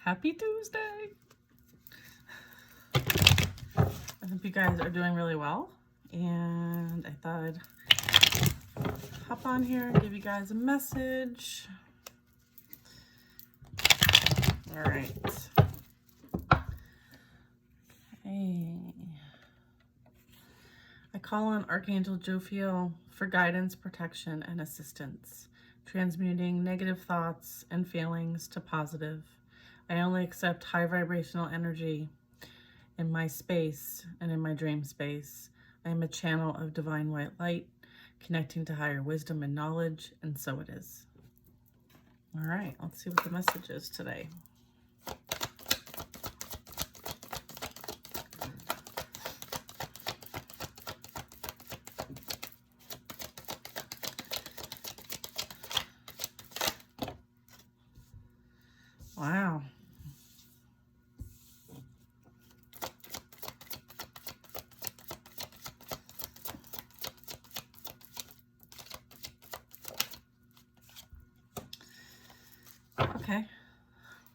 Happy Tuesday. I hope you guys are doing really well, and I thought I'd hop on here and give you guys a message. All right. Okay. I call on Archangel Jophiel for guidance, protection, and assistance, transmuting negative thoughts and feelings to positive. I only accept high vibrational energy in my space and in my dream space. I am a channel of divine white light, connecting to higher wisdom and knowledge, and so it is. All right, let's see what the message is today. Wow. Okay.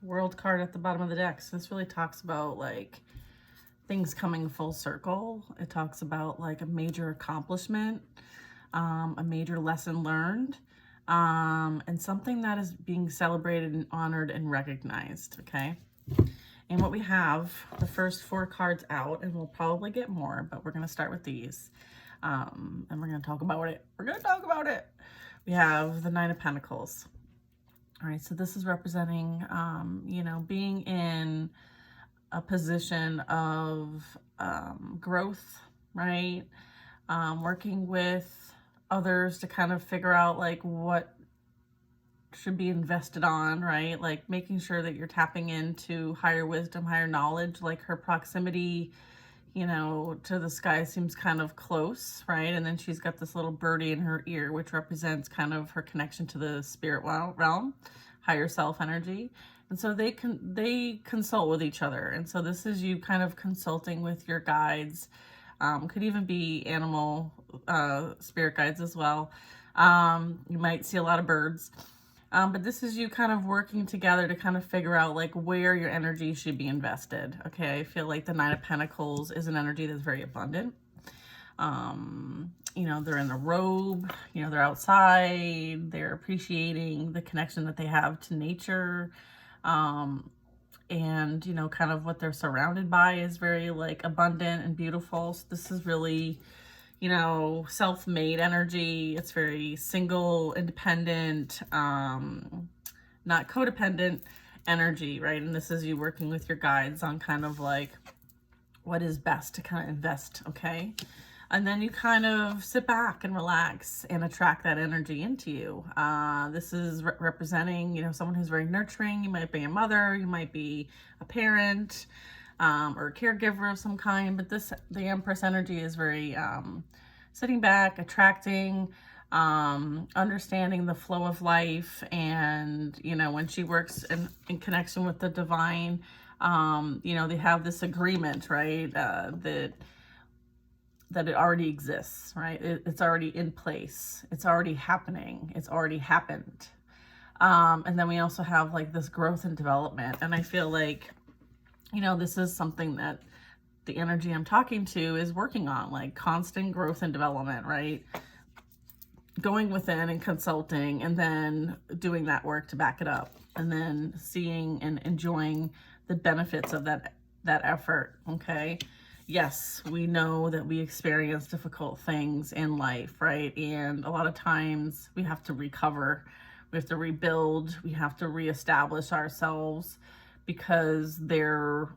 World card at the bottom of the deck. So this really talks about like things coming full circle. It talks about like a major accomplishment, a major lesson learned, and something that is being celebrated and honored and recognized. Okay. And what we have, the first 4 cards out, and we'll probably get more, but we're going to start with these. And we're going to talk about it. We're going to talk about it. We have the 9 of Pentacles. All right, so this is representing, you know, being in a position of growth, right? Working with others to kind of figure out like what should be invested on, right? Like making sure that you're tapping into higher wisdom, higher knowledge. Like her proximity, you know, to the sky seems kind of close, right? And then she's got this little birdie in her ear, which represents kind of her connection to the spirit realm, higher self energy. And so they consult with each other. And so this is you kind of consulting with your guides. Could even be animal spirit guides as well. You might see a lot of birds. But this is you kind of working together to kind of figure out like where your energy should be invested. Okay, I feel like the 9 of Pentacles is an energy that's very abundant. You know, they're in the robe, you know, they're outside, they're appreciating the connection that they have to nature. And, you know, kind of what they're surrounded by is very like abundant and beautiful. So this is really, you know, self-made energy. It's very single, independent, not codependent energy, right? And this is you working with your guides on kind of like what is best to kind of invest, okay? And then you kind of sit back and relax and attract that energy into you. This is representing, you know, someone who's very nurturing. You might be a mother, you might be a parent, or a caregiver of some kind. But the Empress energy is very sitting back, attracting, understanding the flow of life. And, you know, when she works in connection with the divine, you know, they have this agreement, right? That it already exists, right? It's already in place. It's already happening. It's already happened. And then we also have like this growth and development. And I feel like, you know, this is something that the energy I'm talking to is working on, like constant growth and development, right? Going within and consulting and then doing that work to back it up and then seeing and enjoying the benefits of that effort, okay? Yes, we know that we experience difficult things in life, right? And a lot of times we have to recover, we have to rebuild, we have to reestablish ourselves because there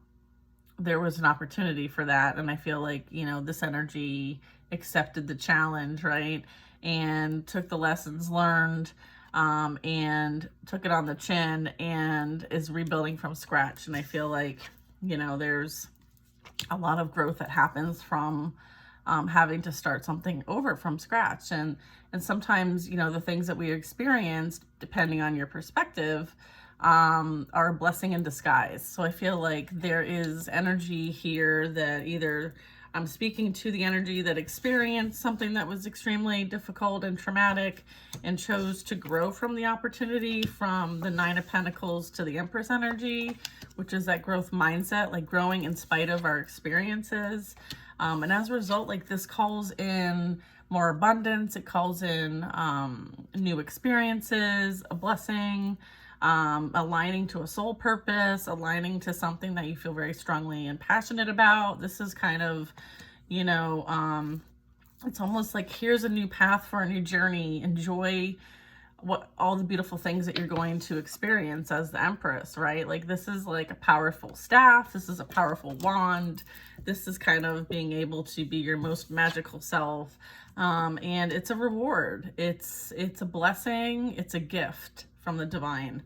was an opportunity for that. And I feel like, you know, this energy accepted the challenge, right? And took the lessons learned, and took it on the chin and is rebuilding from scratch. And I feel like, you know, there's a lot of growth that happens from having to start something over from scratch. And sometimes, you know, the things that we experience, depending on your perspective, are a blessing in disguise. So I feel like there is energy here that either I'm speaking to the energy that experienced something that was extremely difficult and traumatic and chose to grow from the opportunity, from the Nine of Pentacles to the Empress energy, which is that growth mindset, like growing in spite of our experiences. And as a result, like this calls in more abundance. It calls in new experiences, a blessing, aligning to a soul purpose, aligning to something that you feel very strongly and passionate about. This is kind of, you know, it's almost like here's a new path for a new journey. Enjoy all the beautiful things that you're going to experience as the Empress, right? Like this is like a powerful staff. This is a powerful wand. This is kind of being able to be your most magical self. And it's a reward. It's a blessing. It's a gift from the divine.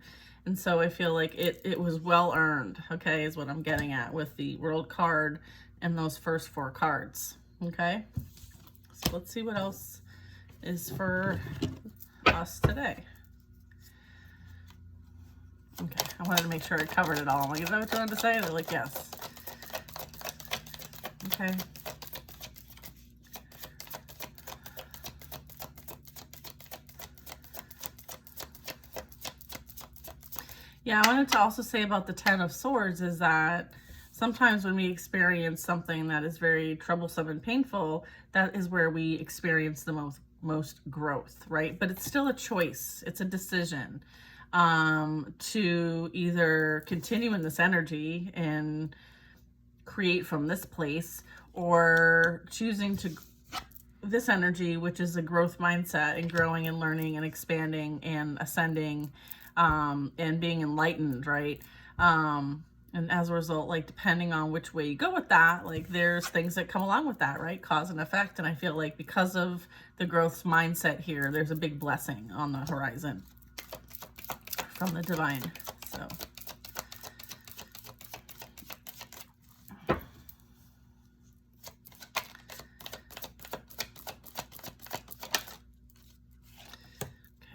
And so I feel like it was well earned, okay, is what I'm getting at with the World card and those first 4 cards, okay? So let's see what else is for us today. Okay, I wanted to make sure I covered it all. I'm like, is that what you wanted to say? They're like, yes. Okay. Yeah, I wanted to also say about the 10 of Swords is that sometimes when we experience something that is very troublesome and painful, that is where we experience the most growth, right? But it's still a choice. It's a decision to either continue in this energy and create from this place, or choosing to this energy, which is a growth mindset and growing and learning and expanding and ascending and being enlightened, right? And as a result, like depending on which way you go with that, like there's things that come along with that, right? Cause and effect. And I feel like because of the growth mindset here, there's a big blessing on the horizon from the divine. So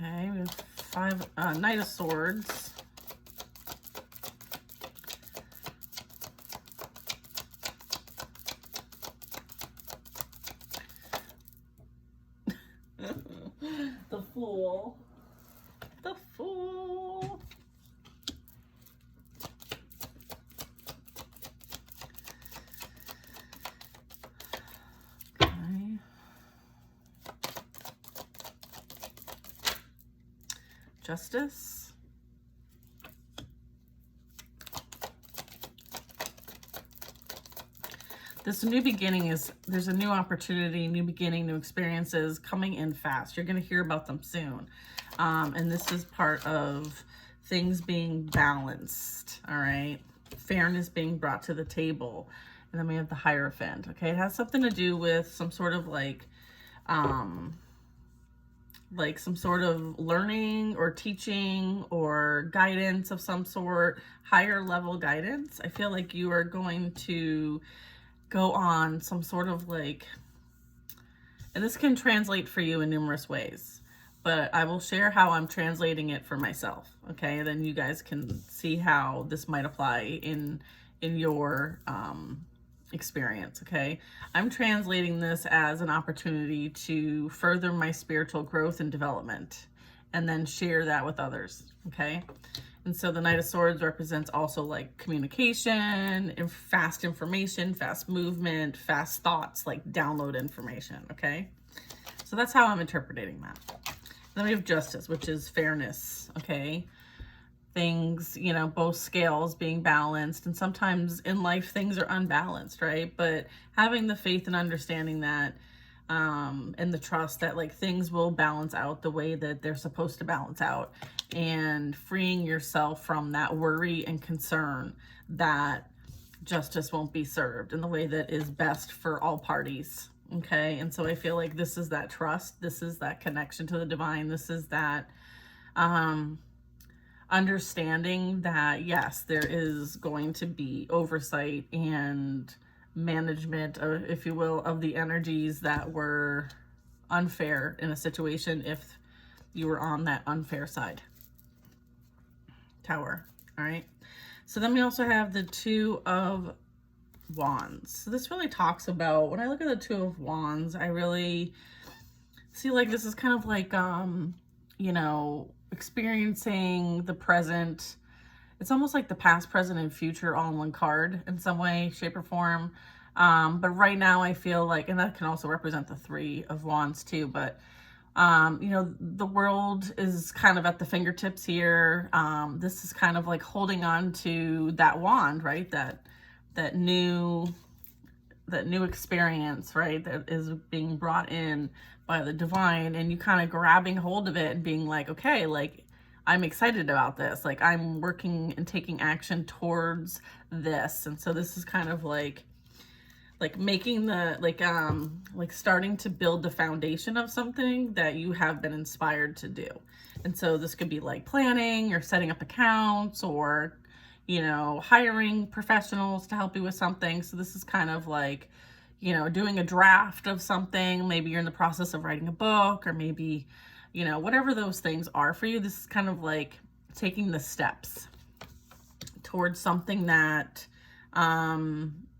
okay, we have Knight of Swords. The Fool. The Fool. Okay. Justice. This new beginning is, there's a new opportunity, new beginning, new experiences coming in fast. You're going to hear about them soon. And this is part of things being balanced, all right? Fairness being brought to the table. And then we have the Hierophant, okay? It has something to do with some sort of like some sort of learning or teaching or guidance of some sort, higher level guidance. I feel like you are going to go on some sort of like, and this can translate for you in numerous ways, but I will share how I'm translating it for myself, okay? And then you guys can see how this might apply in your experience, okay? I'm translating this as an opportunity to further my spiritual growth and development, and then share that with others, okay? And so the Knight of Swords represents also like communication and fast information, fast movement, fast thoughts, like download information, okay? So that's how I'm interpreting that. Then we have Justice, which is fairness, okay? Things, you know, both scales being balanced. And sometimes in life, things are unbalanced, right? But having the faith and understanding that and the trust that like things will balance out the way that they're supposed to balance out, and freeing yourself from that worry and concern that justice won't be served in the way that is best for all parties, okay? And so I feel like this is that trust, this is that connection to the divine, this is that understanding that yes, there is going to be oversight and management, if you will, of the energies that were unfair in a situation if you were on that unfair side. Tower. All right. So then we also have the Two of Wands. So this really talks about, when I look at the Two of Wands, I really see like this is kind of like, you know, experiencing the present. It's almost like the past, present, and future all in one card in some way, shape, or form. But right now I feel like, and that can also represent the Three of Wands too, but you know, the world is kind of at the fingertips here. This is kind of like holding on to that wand, right? That new experience, right? That is being brought in by the divine, and you kind of grabbing hold of it and being like, okay, like I'm excited about this. Like I'm working and taking action towards this. And so this is kind of like making the, like starting to build the foundation of something that you have been inspired to do. And so this could be like planning or setting up accounts, or, you know, hiring professionals to help you with something. So this is kind of like, you know, doing a draft of something. Maybe you're in the process of writing a book, or maybe, you know, whatever those things are for you. This is kind of like taking the steps towards something that,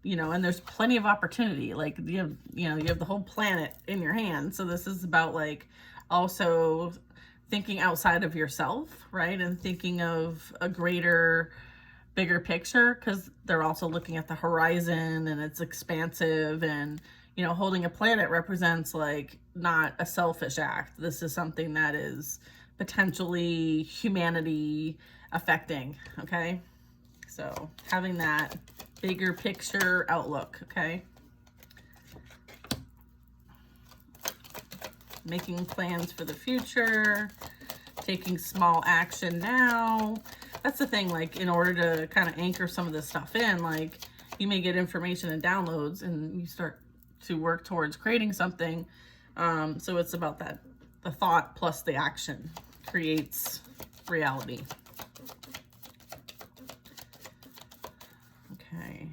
you know, and there's plenty of opportunity. Like you have the whole planet in your hand. So this is about like also thinking outside of yourself, right? And thinking of a greater, bigger picture, because they're also looking at the horizon and it's expansive. And, you know, holding a planet represents like not a selfish act. This is something that is potentially humanity affecting, okay? So having that bigger picture outlook, okay? Making plans for the future, taking small action now. That's the thing, like in order to kind of anchor some of this stuff in, like you may get information and downloads and you start to work towards creating something. So it's about that, the thought plus the action creates reality. Okay.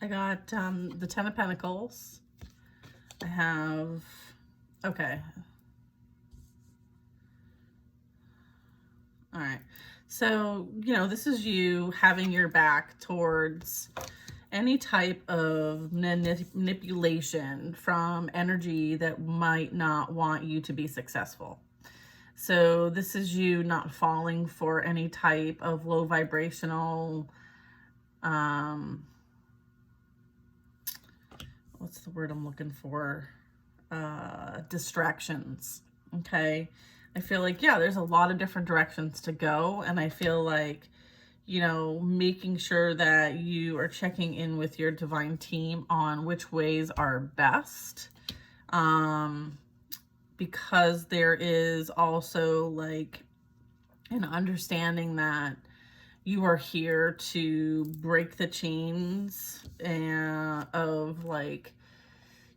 I got the Ten of Pentacles. I have, okay. All right. So, you know, this is you having your back towards any type of manipulation from energy that might not want you to be successful. So this is you not falling for any type of low vibrational, what's the word I'm looking for? Distractions. Okay. I feel like, yeah, there's a lot of different directions to go. And I feel like, you know, making sure that you are checking in with your divine team on which ways are best. Because there is also like an understanding that you are here to break the chains of like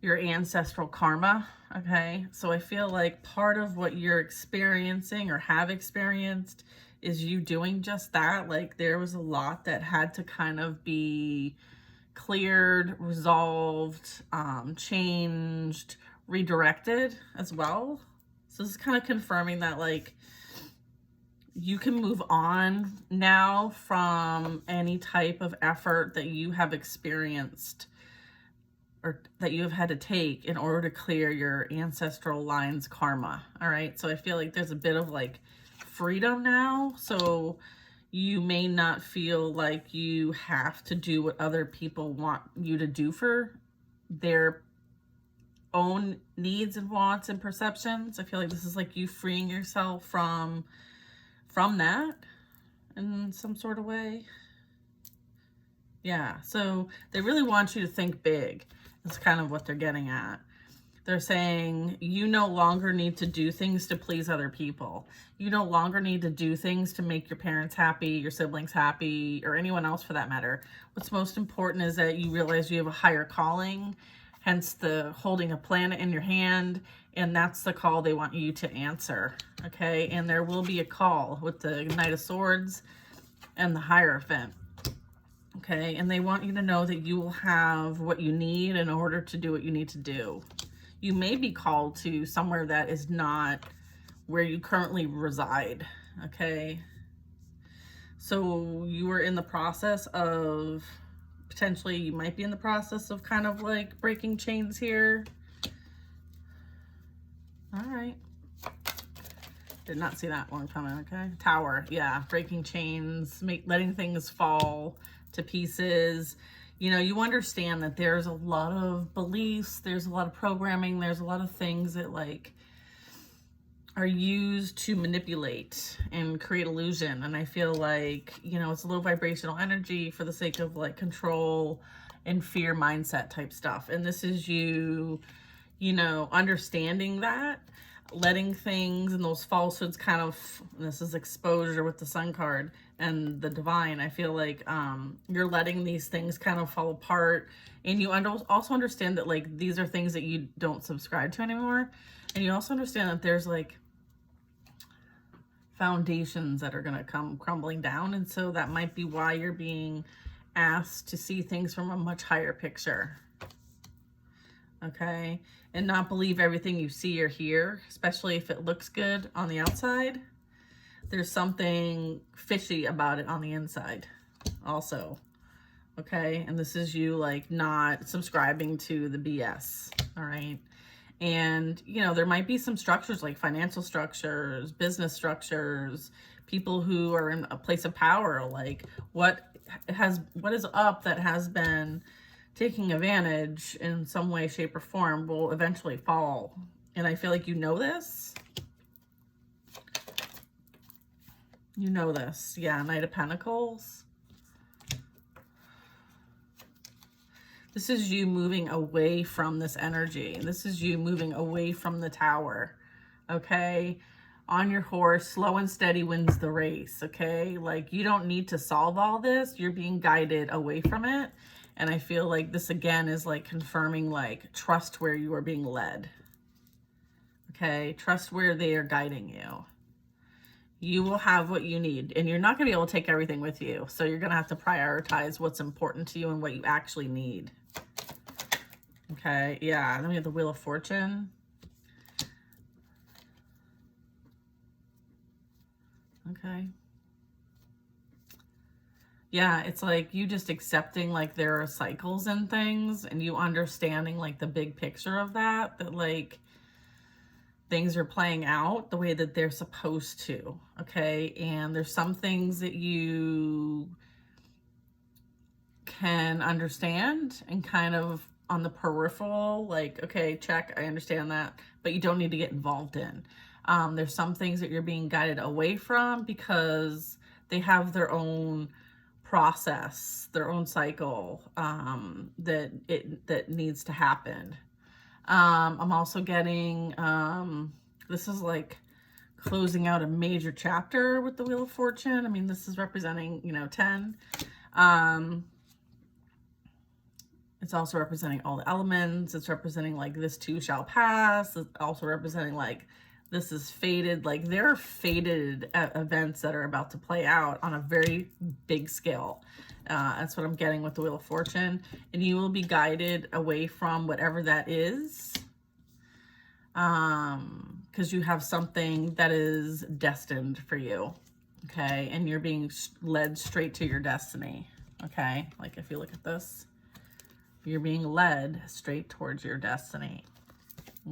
your ancestral karma, okay? So I feel like part of what you're experiencing or have experienced is you doing just that. Like there was a lot that had to kind of be cleared, resolved, changed, redirected as well. So this is kind of confirming that like you can move on now from any type of effort that you have experienced or that you have had to take in order to clear your ancestral line's karma. All right. So I feel like there's a bit of like freedom now. So you may not feel like you have to do what other people want you to do for their own needs and wants and perceptions. I feel like this is like you freeing yourself from that in some sort of way. Yeah. So they really want you to think big. That's kind of what they're getting at. They're saying you no longer need to do things to please other people. You no longer need to do things to make your parents happy, your siblings happy, or anyone else for that matter. What's most important is that you realize you have a higher calling, hence the holding a planet in your hand, and that's the call they want you to answer, okay? And there will be a call with the Knight of Swords and the Hierophant. Okay, and they want you to know that you will have what you need in order to do what you need to do. You may be called to somewhere that is not where you currently reside, okay? So you are in the process of, potentially you might be in the process of kind of like breaking chains here. All right. Did not see that one coming, okay? Tower, yeah, breaking chains, letting things fall to pieces. You know, you understand that there's a lot of beliefs, there's a lot of programming, there's a lot of things that like are used to manipulate and create illusion. And I feel like, you know, it's a low vibrational energy for the sake of like control and fear mindset type stuff. And this is you, you know, understanding that, letting things and those falsehoods kind of, this is exposure with the Sun card and the divine. I feel like you're letting these things kind of fall apart, and you also understand that like these are things that you don't subscribe to anymore. And you also understand that there's like foundations that are going to come crumbling down, and so that might be why you're being asked to see things from a much higher picture. Okay, and not believe everything you see or hear, especially if it looks good on the outside. There's something fishy about it on the inside also. Okay, and this is you like not subscribing to the BS. All right, and you know, there might be some structures like financial structures, business structures, people who are in a place of power, like what is up that has been taking advantage in some way, shape, or form will eventually fall. And I feel like you know this. You know this. Yeah, Knight of Pentacles. This is you moving away from this energy. This is you moving away from the Tower. Okay? On your horse, slow and steady wins the race. Okay? Like, you don't need to solve all this. You're being guided away from it. And I feel like this again is like confirming, like, trust where you are being led. Okay? Trust where they are guiding you. You will have what you need, and you're not going to be able to take everything with you. So you're going to have to prioritize what's important to you and what you actually need. Okay? Yeah. Then we have the Wheel of Fortune. Okay. Yeah, it's like you just accepting like there are cycles and things, and you understanding like the big picture of that like things are playing out the way that they're supposed to. Okay, and there's some things that you can understand and kind of on the peripheral, like, okay, check, I understand that, but you don't need to get involved in. There's some things that you're being guided away from because they have their own process, their own cycle that needs to happen. I'm also getting, this is like closing out a major chapter with the Wheel of Fortune. I mean, this is representing, you know, 10. It's also representing all the elements. It's representing like this too shall pass. It's also representing like this is fated. Like there are fated events that are about to play out on a very big scale. That's what I'm getting with the Wheel of Fortune. And you will be guided away from whatever that is. Because you have something that is destined for you. Okay. And you're being led straight to your destiny. Okay. Like if you look at this, you're being led straight towards your destiny.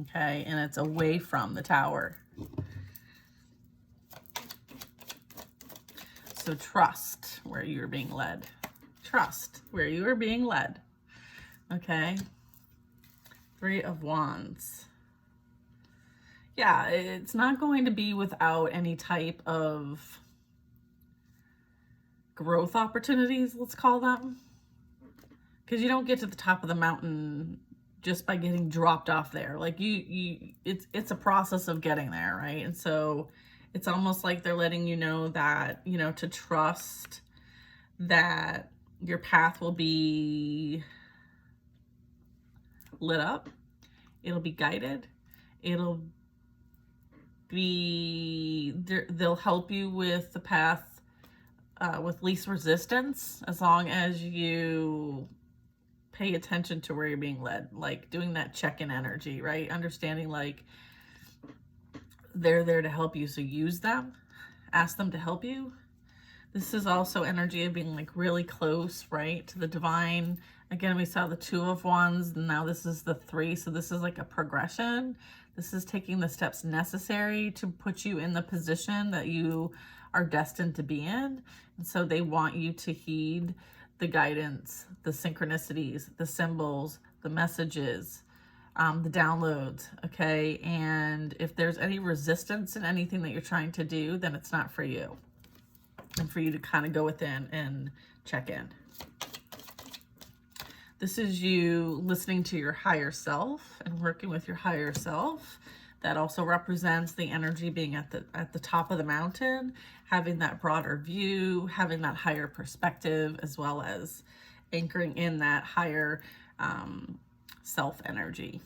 Okay, and it's away from the Tower. So trust where you're being led. Trust where you are being led. Okay. 3 of Wands. Yeah, it's not going to be without any type of growth opportunities, let's call them. Because you don't get to the top of the mountain just by getting dropped off there. Like it's a process of getting there, right? And so it's almost like they're letting you know that, you know, to trust that your path will be lit up. It'll be guided. It'll be, they'll help you with the path with least resistance, as long as you pay attention to where you're being led, like doing that check-in energy, right? Understanding like they're there to help you, so use them, ask them to help you. This is also energy of being like really close, right, to the divine. Again, we saw the 2 of Wands, and now this is the 3, so this is like a progression. This is taking the steps necessary to put you in the position that you are destined to be in. And so they want you to heed the guidance, the synchronicities, the symbols, the messages, the downloads, okay? And if there's any resistance in anything that you're trying to do, then it's not for you. And for you to kind of go within and check in. This is you listening to your higher self and working with your higher self. That also represents the energy being at the top of the mountain, having that broader view, having that higher perspective, as well as anchoring in that higher self energy.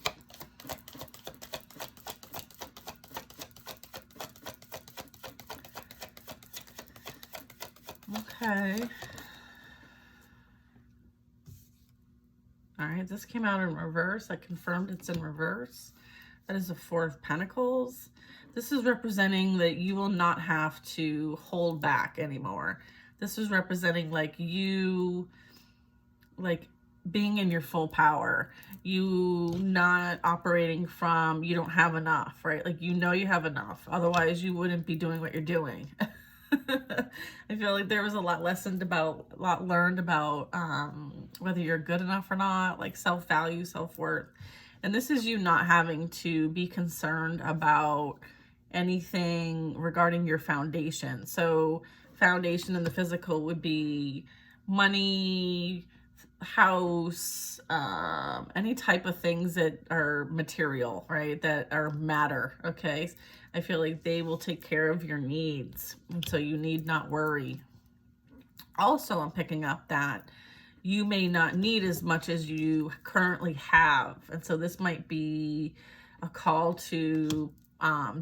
Okay. All right, this came out in reverse. I confirmed it's in reverse. That is the 4 of Pentacles. This is representing that you will not have to hold back anymore. This is representing like you, like being in your full power. You not operating from, you don't have enough, right? Like, you know you have enough. Otherwise, you wouldn't be doing what you're doing. I feel like there was a lot learned about whether you're good enough or not, like self-value, self-worth. And this is you not having to be concerned about anything regarding your foundation. So foundation in the physical would be money, house, any type of things that are material, right? That are matter, okay? I feel like they will take care of your needs. And so you need not worry. Also, I'm picking up that you may not need as much as you currently have. And so this might be a call to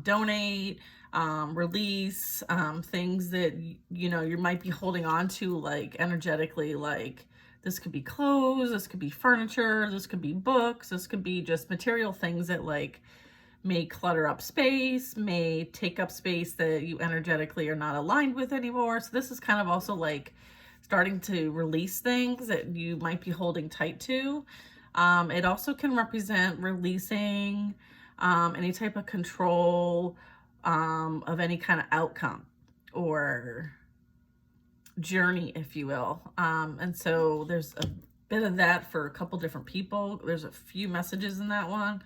donate, release, things that, you know, you might be holding on to, like energetically, like this could be clothes, this could be furniture, this could be books, this could be just material things that like may clutter up space, may take up space that you energetically are not aligned with anymore. So this is kind of also like starting to release things that you might be holding tight to. It also can represent releasing any type of control of any kind of outcome or journey, if you will. And so there's a bit of that for a couple different people. There's a few messages in that one.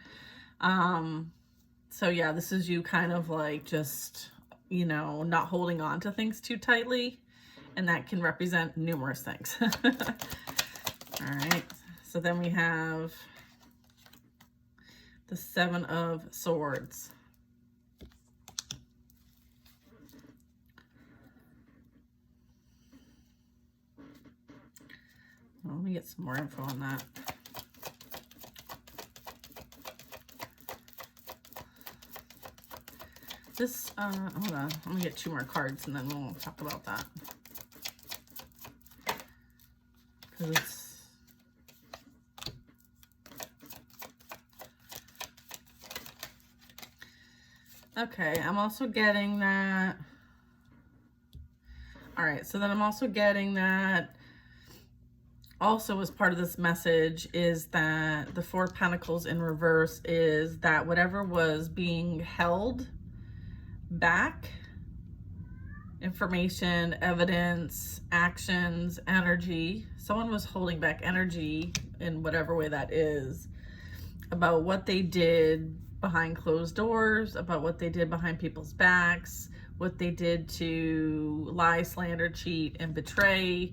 So yeah, this is you kind of like just, you know, not holding on to things too tightly. And that can represent numerous things. All right. So then we have the 7 of Swords. Well, let me get some more info on that. This, hold on. Let me get 2 more cards and then we'll talk about that. Okay, I'm also getting that. All right, so then I'm also getting that also as part of this message is that the 4 of Pentacles in reverse is that whatever was being held back, information, evidence, actions, energy. Someone was holding back energy in whatever way that is about what they did behind closed doors, about what they did behind people's backs, what they did to lie, slander, cheat, and betray,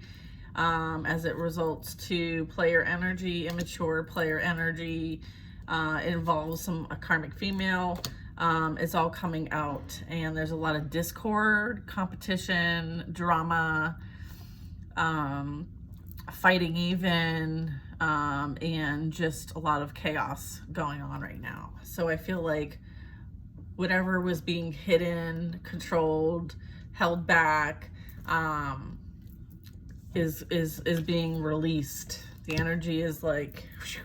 as it results to player energy, immature player energy. It involves a karmic female. It's all coming out, and there's a lot of discord, competition, drama, fighting even, and just a lot of chaos going on right now. So I feel like whatever was being hidden, controlled, held back, is being released. The energy is like, whew,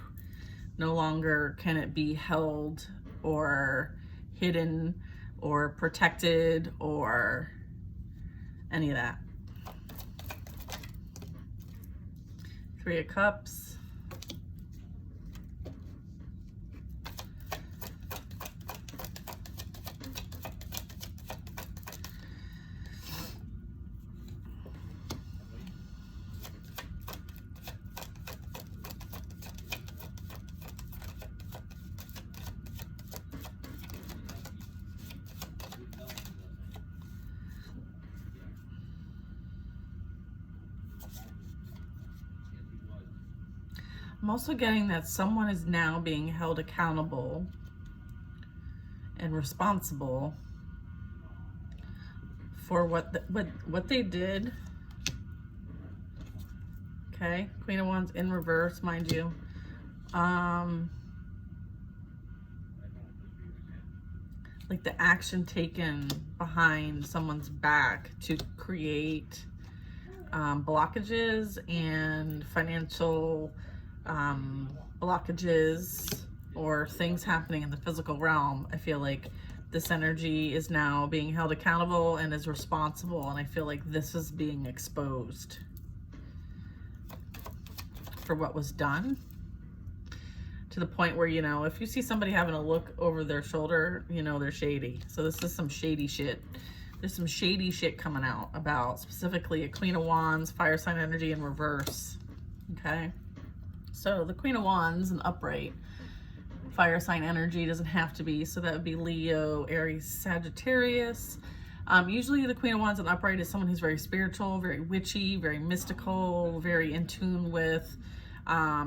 no longer can it be held or hidden or protected or any of that. Three of Cups. I'm also getting that someone is now being held accountable and responsible for what they did. Okay, Queen of Wands in reverse, mind you. Like the action taken behind someone's back to create blockages and financial blockages or things happening in the physical realm. I feel like this energy is now being held accountable and is responsible, and I feel like this is being exposed for what was done, to the point where, you know, if you see somebody having a look over their shoulder, you know they're shady. So this is some shady shit. There's some shady shit coming out about specifically a Queen of Wands, fire sign energy in reverse. Okay, so the Queen of Wands in upright, fire sign energy, doesn't have to be, so that would be Leo, Aries, Sagittarius. Usually the Queen of Wands in upright is someone who's very spiritual, very witchy, very mystical, very in tune with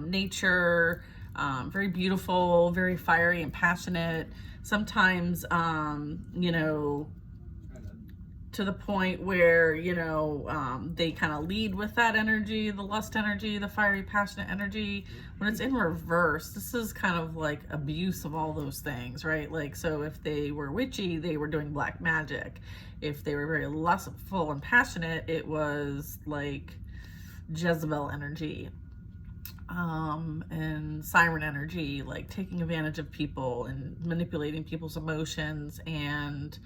nature, very beautiful, very fiery and passionate. Sometimes, you know, to the point where, you know, they kind of lead with that energy, the lust energy, the fiery, passionate energy. When it's in reverse, this is kind of like abuse of all those things, right? Like, so if they were witchy, they were doing black magic. If they were very lustful and passionate, it was like Jezebel energy. And siren energy, like taking advantage of people and manipulating people's emotions and,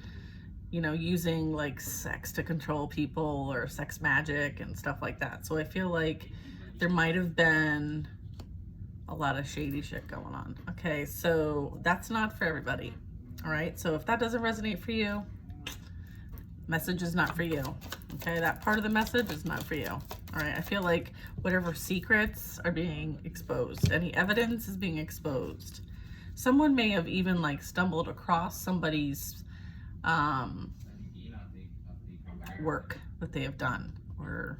you know, using like sex to control people or sex magic and stuff like that. So I feel like there might have been a lot of shady shit going on. Okay, so that's not for everybody. All right, so if that doesn't resonate for you, message is not for you. Okay, that part of the message is not for you. All right, I feel like whatever secrets are being exposed, any evidence is being exposed. Someone may have even like stumbled across somebody's work that they have done, or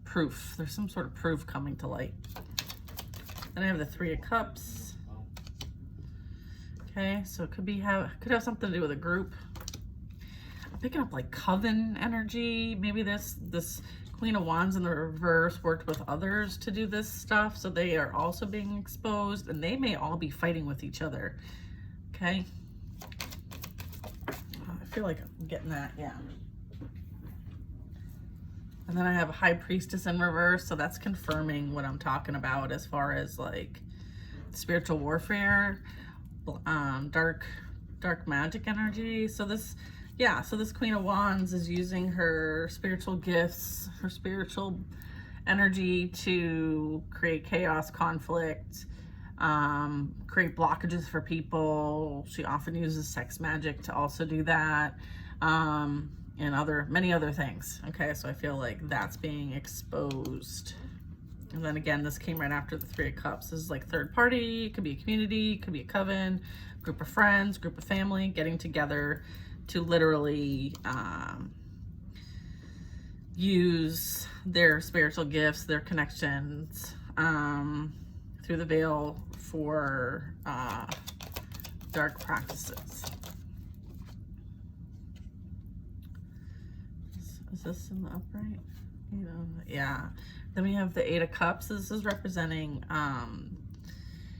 proof. There's some sort of proof coming to light. Then I have the Three of Cups. Okay, so it could have something to do with a group. I'm picking up like coven energy. Maybe this Queen of Wands in the reverse worked with others to do this stuff, so they are also being exposed, and they may all be fighting with each other. Okay, I feel like I'm getting that, yeah. And then I have a High Priestess in reverse, so that's confirming what I'm talking about as far as like spiritual warfare, dark magic energy. So this, yeah, so this Queen of Wands is using her spiritual gifts, her spiritual energy to create chaos, conflict, create blockages for people. She often uses sex magic to also do that, and many other things. Okay, so I feel like that's being exposed. And then again, this came right after the Three of Cups. This is like third party. It could be a community, it could be a coven, group of friends, group of family getting together to literally use their spiritual gifts, their connections, through the veil for dark practices. Is this in the upright? You know, yeah. Then we have the Eight of Cups. This is representing,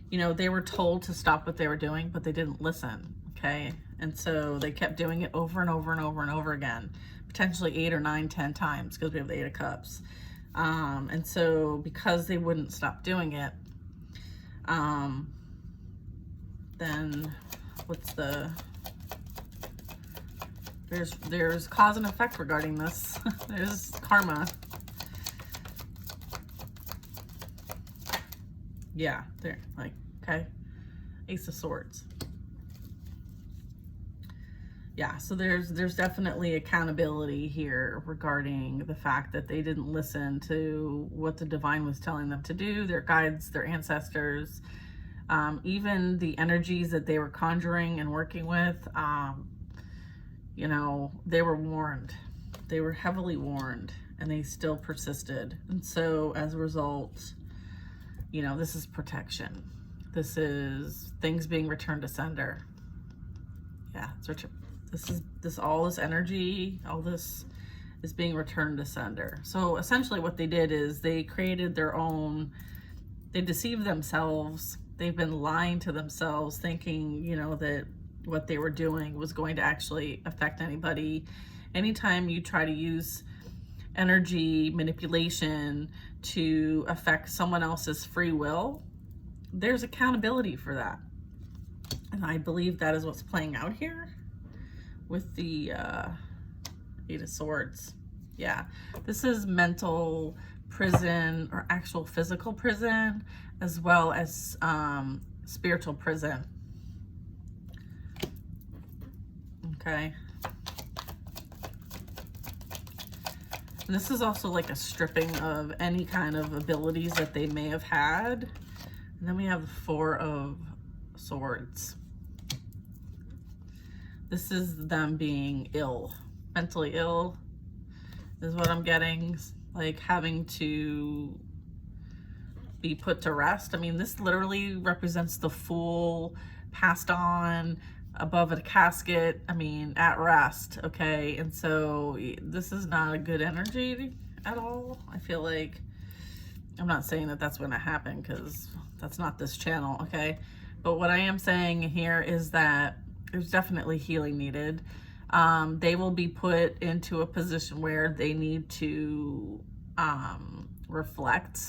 you know, they were told to stop what they were doing, but they didn't listen. okay? And so they kept doing it over and over and over and over again, potentially 8 or 9, 10 times, because we have the 8 of Cups. And so because they wouldn't stop doing it, then what's the, there's cause and effect regarding this. There's karma. Yeah, there, like, okay. Ace of Swords. Yeah, so there's definitely accountability here regarding the fact that they didn't listen to what the divine was telling them to do, their guides, their ancestors, even the energies that they were conjuring and working with. You know, they were warned. They were heavily warned, and they still persisted. And so as a result, you know, this is protection. This is things being returned to sender. Yeah, it's all this energy, all this is being returned to sender. So essentially what they did is they created their own, they deceived themselves. They've been lying to themselves, thinking, you know, that what they were doing was going to actually affect anybody. Anytime you try to use energy manipulation to affect someone else's free will, there's accountability for that. And I believe that is what's playing out here with the 8 of Swords. Yeah, this is mental prison or actual physical prison, as well as spiritual prison. Okay. And this is also like a stripping of any kind of abilities that they may have had. And then we have the 4 of Swords. This is them being ill, mentally ill is what I'm getting, like having to be put to rest. I mean, this literally represents the Fool passed on above a casket, I mean, at rest, okay? And so this is not a good energy at all. I feel like, I'm not saying that that's going to happen because that's not this channel, okay? But what I am saying here is that there's definitely healing needed. They will be put into a position where they need to reflect,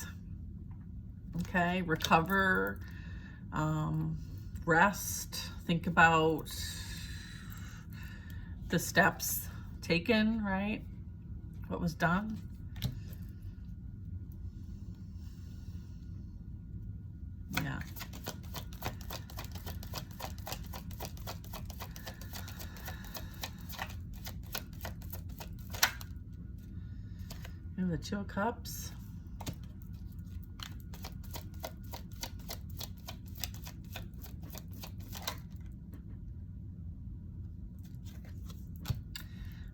okay, recover, rest, think about the steps taken, right? What was done. Yeah. And the 2 of Cups.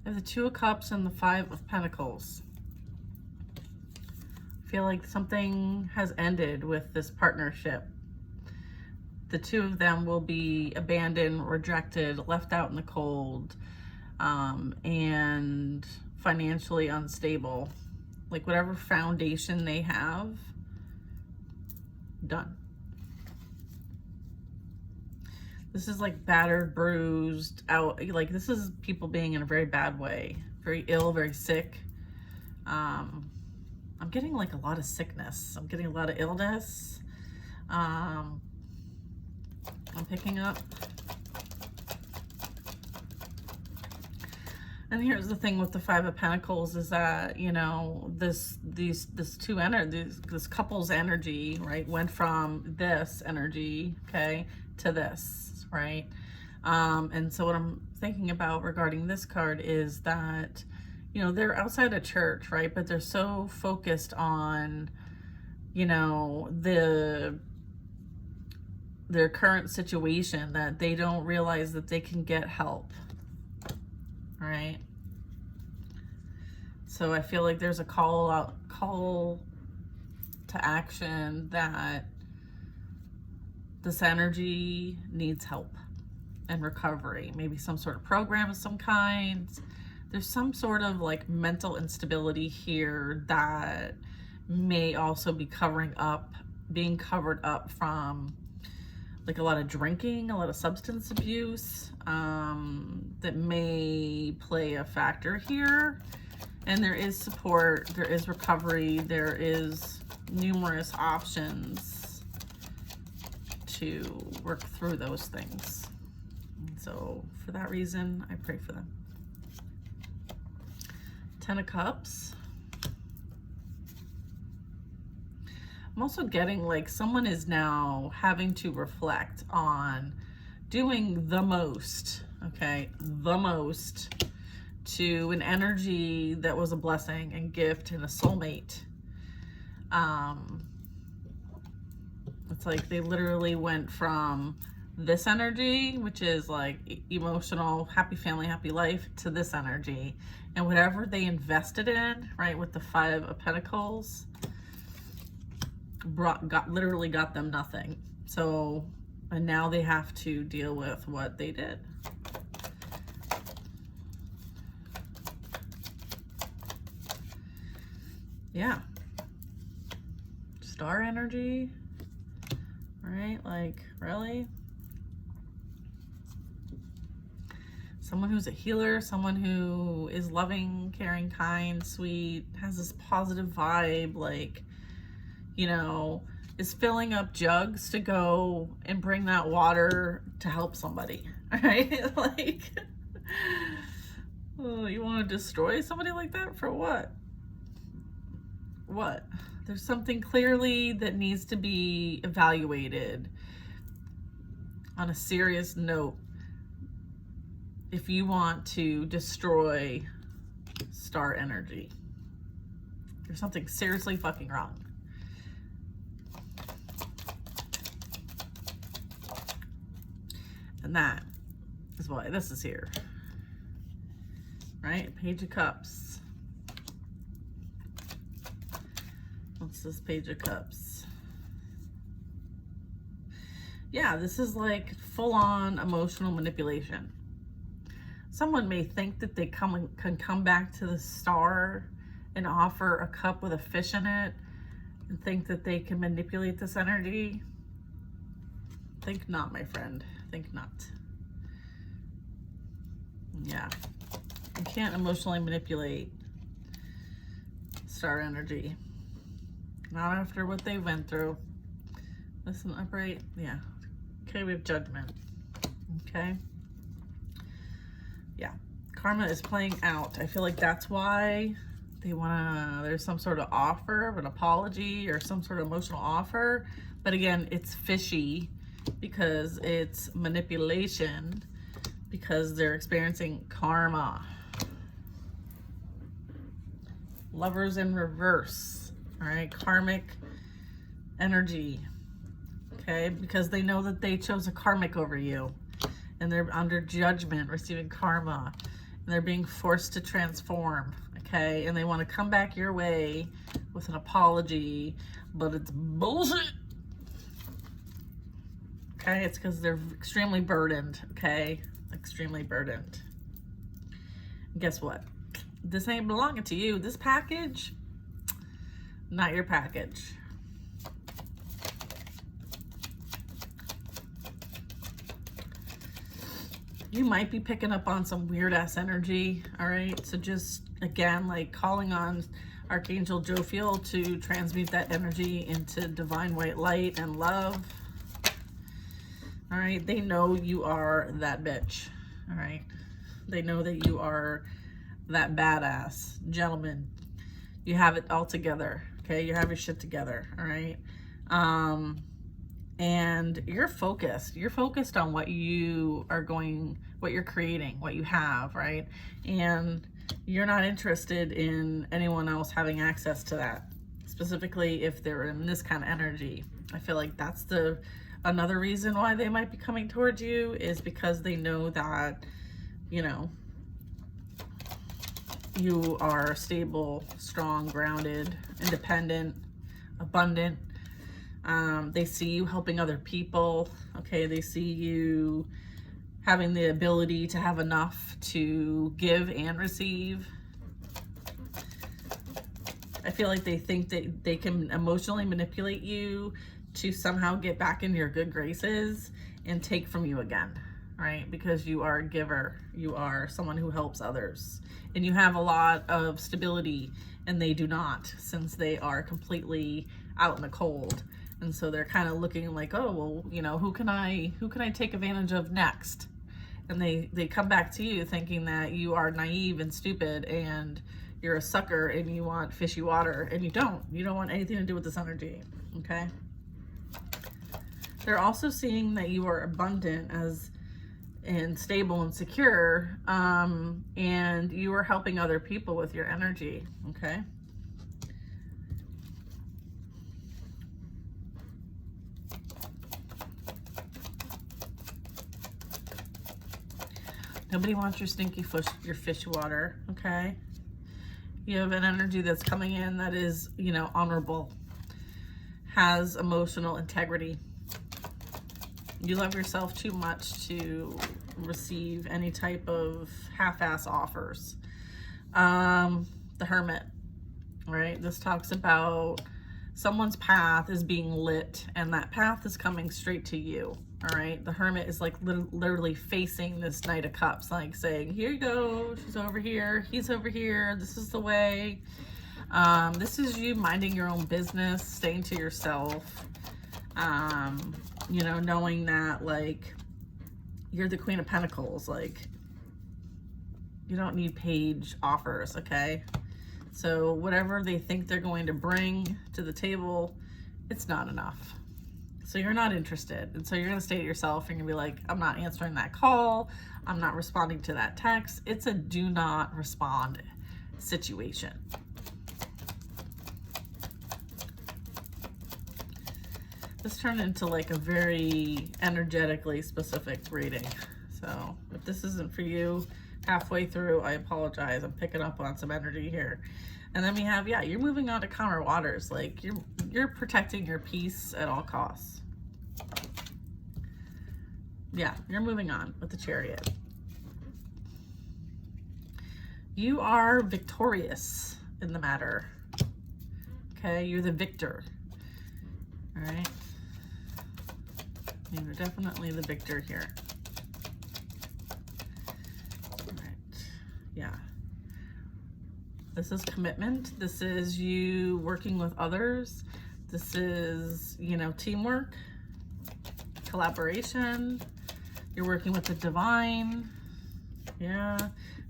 And the 2 of Cups and the 5 of Pentacles. I feel like something has ended with this partnership. The 2 of them will be abandoned, rejected, left out in the cold, and financially unstable. Like whatever foundation they have, done. This is like battered, bruised, out. Like this is people being in a very bad way, very ill, very sick. I'm getting like a lot of sickness. I'm getting a lot of illness. I'm picking up. And here's the thing with the 5 of Pentacles is that, you know, this couple's energy, right, went from this energy, okay, to this, right? And so what I'm thinking about regarding this card is that, you know, they're outside of church, right? But they're so focused on, you know, their current situation that they don't realize that they can get help. Right? So I feel like there's a call to action that this energy needs help and recovery. Maybe some sort of program of some kind. There's some sort of like mental instability here that may also be being covered up from like a lot of drinking, a lot of substance abuse, that may play a factor here. And there is support, there is recovery, there is numerous options to work through those things. And so for that reason, I pray for them. 10 of Cups. I'm also getting like someone is now having to reflect on doing the most, okay, the most to an energy that was a blessing and gift and a soulmate. It's like they literally went from this energy, which is like emotional, happy family, happy life, to this energy. And whatever they invested in, right, with the 5 of Pentacles, literally got them nothing. So, and now they have to deal with what they did. Yeah. Star energy. Right? Like, really? Someone who's a healer, someone who is loving, caring, kind, sweet, has this positive vibe, like, you know, is filling up jugs to go and bring that water to help somebody, right? Like, oh, you want to destroy somebody like that for what? What? There's something clearly that needs to be evaluated on a serious note if you want to destroy star energy. There's something seriously fucking wrong. And that is why this is here. Right? Page of Cups. What's this Page of Cups? Yeah, this is like full-on emotional manipulation. Someone may think that they can come back to the star and offer a cup with a fish in it and think that they can manipulate this energy. Think not, my friend. Think not. Yeah. You can't emotionally manipulate star energy. Not after what they went through. Listen, upright. Yeah. Okay, we have Judgment. Okay. Yeah. Karma is playing out. I feel like that's why they want to, there's some sort of offer of an apology or some sort of emotional offer. But again, it's fishy because it's manipulation, because they're experiencing karma. Lovers in reverse. All right, karmic energy. Okay, because they know that they chose a karmic over you and they're under judgment, receiving karma, and they're being forced to transform. Okay, and they want to come back your way with an apology, but it's bullshit. Okay, it's because they're extremely burdened. Okay, extremely burdened. And guess what? This ain't belonging to you. This package, not your package. You might be picking up on some weird ass energy. All right, so just again, like calling on Archangel Jophiel to transmute that energy into divine white light and love. All right, they know you are that bitch. All right, they know that you are that badass gentleman. You have it all together. Okay, you have your shit together. All right, and you're focused. You're focused on what you are going, what you're creating, what you have, right? And you're not interested in anyone else having access to that, specifically if they're in this kind of energy. I feel like that's another reason why they might be coming towards you, is because they know that, you know, you are stable, strong, grounded, independent, abundant. They see you helping other people. Okay, they see you having the ability to have enough to give and receive. I feel like they think that they can emotionally manipulate you to somehow get back into your good graces and take from you again, right? Because you are a giver, you are someone who helps others, and you have a lot of stability, and they do not, since they are completely out in the cold. And so they're kind of looking like, oh, well, you know, who can I take advantage of next? And they come back to you thinking that you are naive and stupid and you're a sucker and you want fishy water, and you don't want anything to do with this energy. Okay. They're also seeing that you are abundant and stable and secure, and you are helping other people with your energy. Okay. Nobody wants your stinky your fish water. Okay. You have an energy that's coming in that is, you know, honorable, has emotional integrity. You love yourself too much to receive any type of half-ass offers. The Hermit, right? This talks about someone's path is being lit, and that path is coming straight to you. All right. The Hermit is like literally facing this Knight of Cups, like saying, here you go. She's over here. He's over here. This is the way. This is you minding your own business, staying to yourself. You know, knowing that like you're the Queen of Pentacles, like you don't need page offers. Okay. So whatever they think they're going to bring to the table, it's not enough. So you're not interested. And so you're going to stay to yourself and you're going to be like, I'm not answering that call. I'm not responding to that text. It's a do not respond situation. This turned into like a very energetically specific reading. So if this isn't for you halfway through, I apologize. I'm picking up on some energy here. And then we have, yeah, you're moving on to calmer waters. Like you're protecting your peace at all costs. Yeah, you're moving on with the Chariot. You are victorious in the matter. Okay, you're the victor. All right. You're definitely the victor here. All right. Yeah. This is commitment. This is you working with others. This is, you know, teamwork, collaboration. You're working with the divine. Yeah.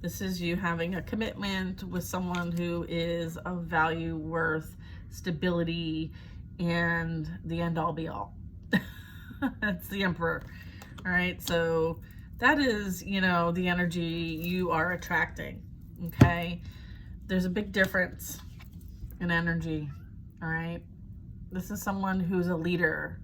This is you having a commitment with someone who is of value, worth, stability, and the end all be all. That's the Emperor. All right. So that is, you know, the energy you are attracting. Okay. There's a big difference in energy. All right. This is someone who's a leader,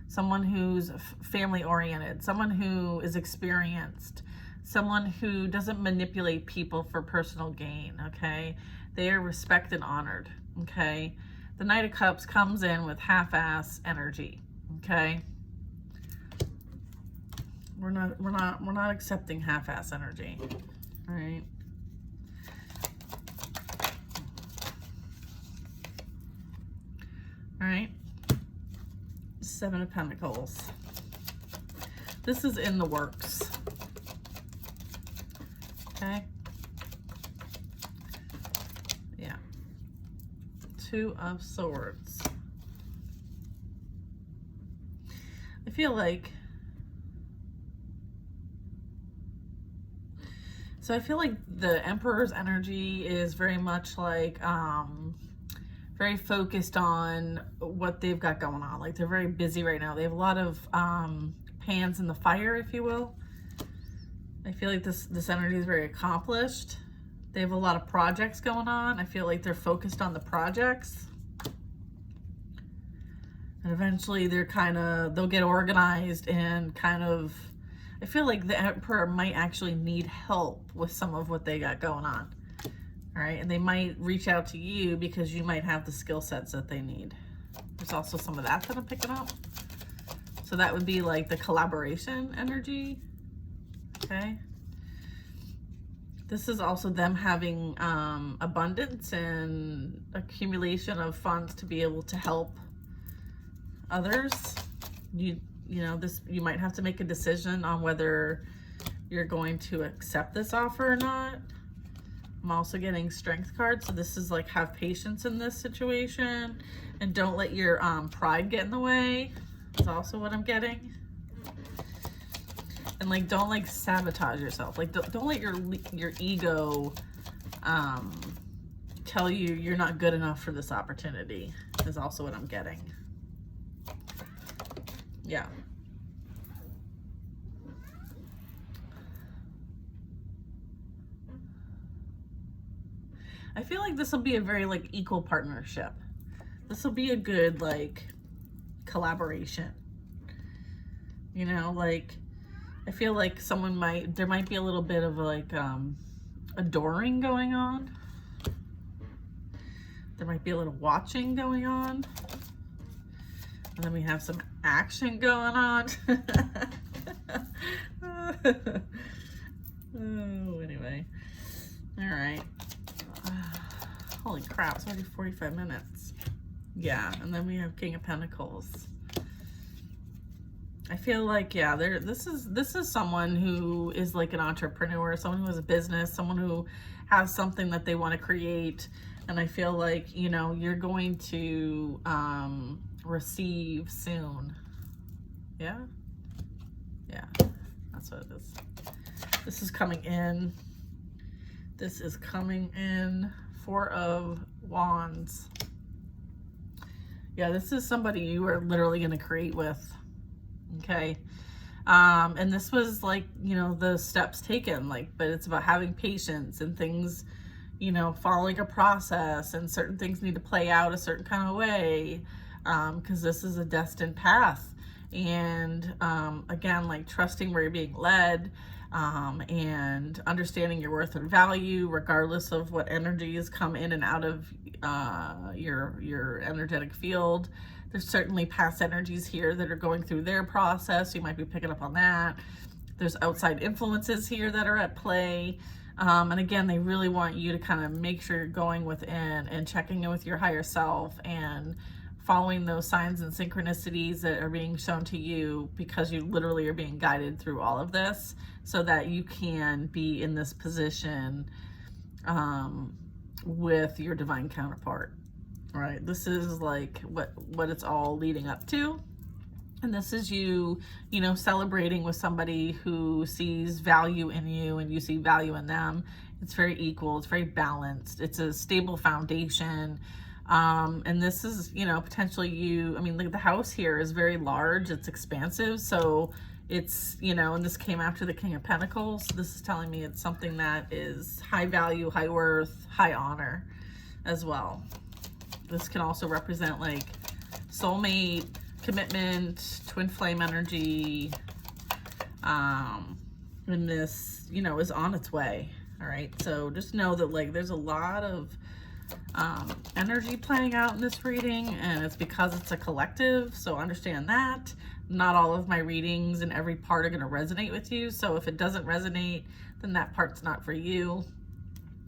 someone who's family oriented, someone who is experienced, someone who doesn't manipulate people for personal gain. Okay. They are respected and honored. Okay. The Knight of Cups comes in with half-ass energy. Okay. We're not accepting half-ass energy. All right. All right. Seven of Pentacles. This is in the works. Okay. Yeah. Two of Swords. I feel like, so I feel like the Emperor's energy is very much like, very focused on what they've got going on. Like they're very busy right now. They have a lot of pans in the fire, if you will. I feel like this energy is very accomplished. They have a lot of projects going on. I feel like they're focused on the projects. And eventually they'll get organized and kind of, I feel like the Emperor might actually need help with some of what they got going on. All right, and they might reach out to you because you might have the skill sets that they need. There's also some of that I'm picking up. So that would be like the collaboration energy. Okay. This is also them having abundance and accumulation of funds to be able to help others. You know, you might have to make a decision on whether you're going to accept this offer or not. I'm also getting strength cards, so this is like, have patience in this situation and don't let your pride get in the way. That's also what I'm getting. And like, don't like sabotage yourself. Like, don't let your ego tell you you're not good enough for this opportunity, is also what I'm getting. Yeah. I feel like this will be a very like equal partnership. This will be a good like collaboration. You know, like, I feel like there might be a little bit of like adoring going on. There might be a little watching going on. And then we have some action going on. Oh, anyway. All right. Holy crap, it's already 45 minutes. Yeah, and then we have King of Pentacles. I feel like, yeah, this is someone who is like an entrepreneur, someone who has a business, someone who has something that they want to create. And I feel like, you know, you're going to receive soon. Yeah? Yeah, that's what it is. This is coming in. This is coming in. 4 of Wands. Yeah, this is somebody you are literally going to create with. Okay. And this was like, you know, the steps taken, like, but it's about having patience and things, you know, following a process, and certain things need to play out a certain kind of way, because this is a destined path. And again, like, trusting where you're being led, and understanding your worth and value regardless of what energies come in and out of your energetic field. There's certainly past energies here that are going through their process. You might be picking up on that. There's outside influences here that are at play. And again, they really want you to kind of make sure you're going within and checking in with your higher self and following those signs and synchronicities that are being shown to you, because you literally are being guided through all of this so that you can be in this position with your divine counterpart. All right, this is like what it's all leading up to. And this is you know, celebrating with somebody who sees value in you and you see value in them. It's very equal. It's very balanced. It's a stable foundation. And this is, you know, potentially I mean, look, the house here is very large. It's expansive. So it's, you know, and this came after the King of Pentacles. This is telling me it's something that is high value, high worth, high honor as well. This can also represent like soulmate, commitment, twin flame energy. And this, you know, is on its way. All right. So just know that like there's a lot of energy playing out in this reading, and it's because it's a collective. So understand that not all of my readings and every part are going to resonate with you. So if it doesn't resonate, then that part's not for you.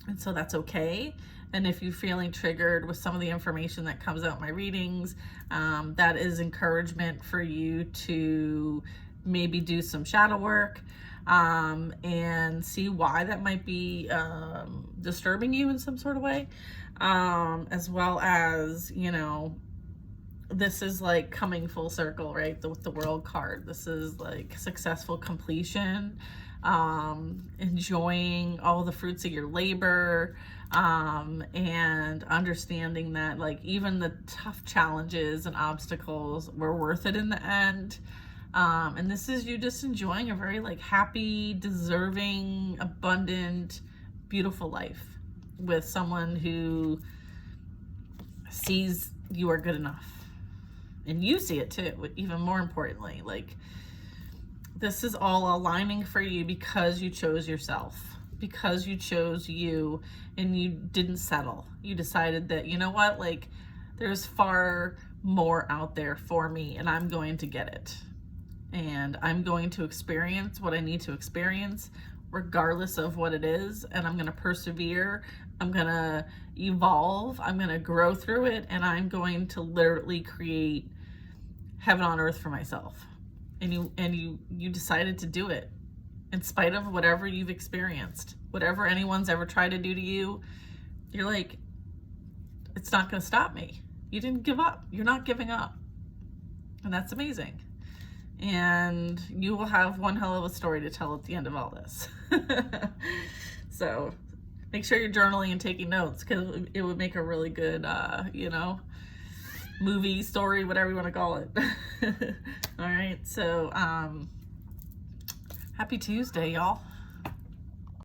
And so that's okay. And if you're feeling triggered with some of the information that comes out in my readings, that is encouragement for you to maybe do some shadow work and see why that might be disturbing you in some sort of way. As well as, you know, this is like coming full circle, right? With the World card, this is like successful completion, enjoying all the fruits of your labor, and understanding that like even the tough challenges and obstacles were worth it in the end. And this is you just enjoying a very like happy, deserving, abundant, beautiful life with someone who sees you are good enough. And you see it too, even more importantly. Like, this is all aligning for you because you chose yourself, because you chose you, and you didn't settle. You decided that, you know what, like, there's far more out there for me, and I'm going to get it. And I'm going to experience what I need to experience, regardless of what it is. And I'm going to persevere. I'm going to evolve. I'm going to grow through it. And I'm going to literally create heaven on earth for myself. And you decided to do it in spite of whatever you've experienced, whatever anyone's ever tried to do to you. You're like, it's not going to stop me. You didn't give up. You're not giving up. And that's amazing. And you will have one hell of a story to tell at the end of all this. So make sure you're journaling and taking notes, because it would make a really good, you know, movie, story, whatever you want to call it. All right. So happy Tuesday, y'all.